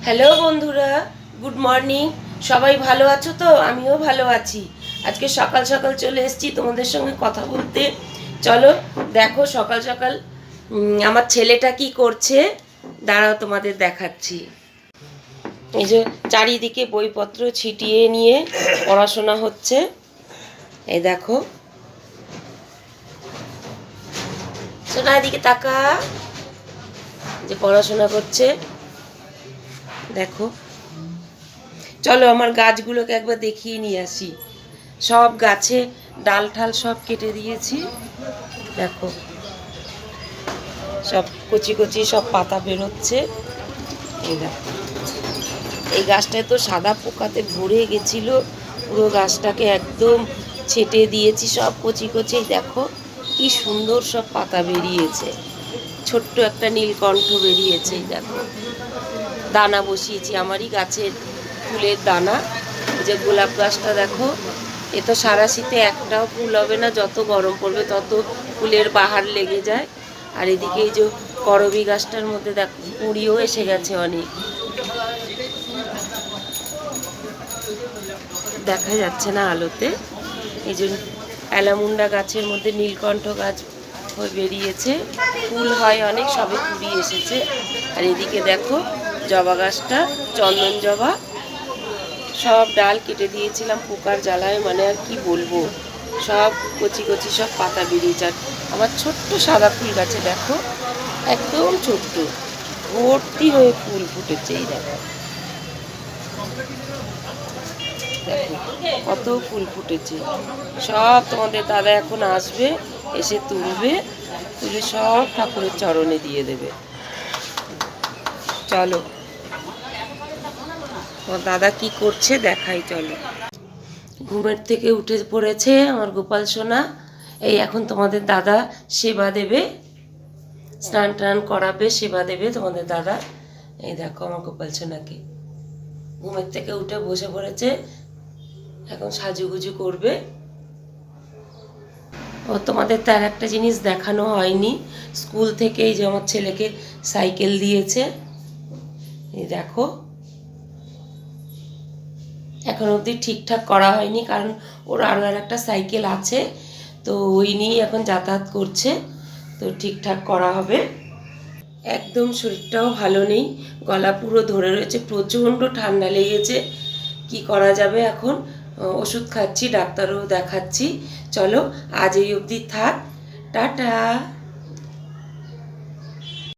Hello বন্ধুরা, good morning. সবাই ভালো আছো তো? আমিও ভালো আছি। আজকে সকাল সকাল চলে এসেছি তোমাদের সঙ্গে কথা বলতে। চলো দেখো সকাল সকাল আমার ছেলেটা কি করছে, দাঁড়াও তোমাদের দেখাচ্ছি। এই যে চারিদিকে বইপত্র ছিটিয়ে নিয়ে পড়াশোনা হচ্ছে। এই দেখো, সোনা এদিকে তাকা, যে পড়াশোনা করছে দেখো। চলো আমার গাছগুলোকে একবার দেখিয়ে নিয়ে আসি। সব গাছে ডাল ঠাল সব কেটে দিয়েছি, দেখো সব কচি কচি সব পাতা বেরোচ্ছে। এই দেখো, এই গাছটায় তো সাদা পোকাতে ভরে গেছিল, পুরো গাছটাকে একদম ছেটে দিয়েছি, সব কচি কচি। দেখো কি সুন্দর সব পাতা বেরিয়েছে, ছোট্ট একটা নীলকণ্ঠ বেরিয়েছে। দেখো দানা বসিয়েছি, আমারই গাছের ফুলের দানা। যে গোলাপ গাছটা দেখো, এ তো সারা শীতে একটাও ফুল হবে না, যত গরম পড়বে তত ফুলের বাহার লেগে যায়। আর এদিকে এই যে করবী গাছটার মধ্যে দেখো কুঁড়িও এসে গেছে অনেক, দেখা যাচ্ছে না আলোতে। এই যে অ্যালামুন্ডা গাছের মধ্যে নীলকণ্ঠ গাছ বেরিয়েছে, ফুল হয় অনেক, সবে কুড়ি এসেছে। আর এদিকে দেখো জবা গাছটা, চন্দন জবা, সব ডাল কেটে দিয়েছিলাম পোকার জ্বালায়, মানে আর কি বলবো, সব কচি কচি সব পাতা বেরিয়েছে। আর আমার ছোট্ট সাদা ফুল গাছে দেখো একদম ছোট্ট, ভর্তি হয়ে ফুল ফুটেছে। এই দেখো, দেখো কত ফুল ফুটেছে। সব তোমাদের দাদা এখন আসবে, এসে তুলবে, তুলে সব ঠাকুরের চরণে দিয়ে দেবে। চলো তোমার দাদা কি করছে দেখাই, চলো। ঘুমের থেকে উঠে পড়েছে আমার গোপাল সোনা। এই এখন তোমাদের দাদা সেবা দেবে, স্নান টান করাবে, সেবা দেবে তোমাদের দাদা। এই দেখো আমার গোপাল সোনাকে ঘুমের থেকে উঠে বসে পড়েছে, এখন সাজুগুজু করবে। ও তোমাদের তো আর একটা জিনিস দেখানো হয়নি, স্কুল থেকে এই যে আমার ছেলেকে সাইকেল দিয়েছে। এই দেখো, এখন অবধি ঠিকঠাক করা হয়নি, কারণ ওর আরও আর একটা সাইকেল আছে, তো ওই নিয়েই এখন যাতায়াত করছে, তো ঠিকঠাক করা হবে। একদম শরীরটাও ভালো নেই, গলা পুরো ধরে রয়েছে, প্রচণ্ড ঠান্ডা লেগেছে। কি করা যাবে এখন, ওষুধ খাচ্ছি, ডাক্তারও দেখাচ্ছি। চলো আজ এই অবধি থাক, টাটা।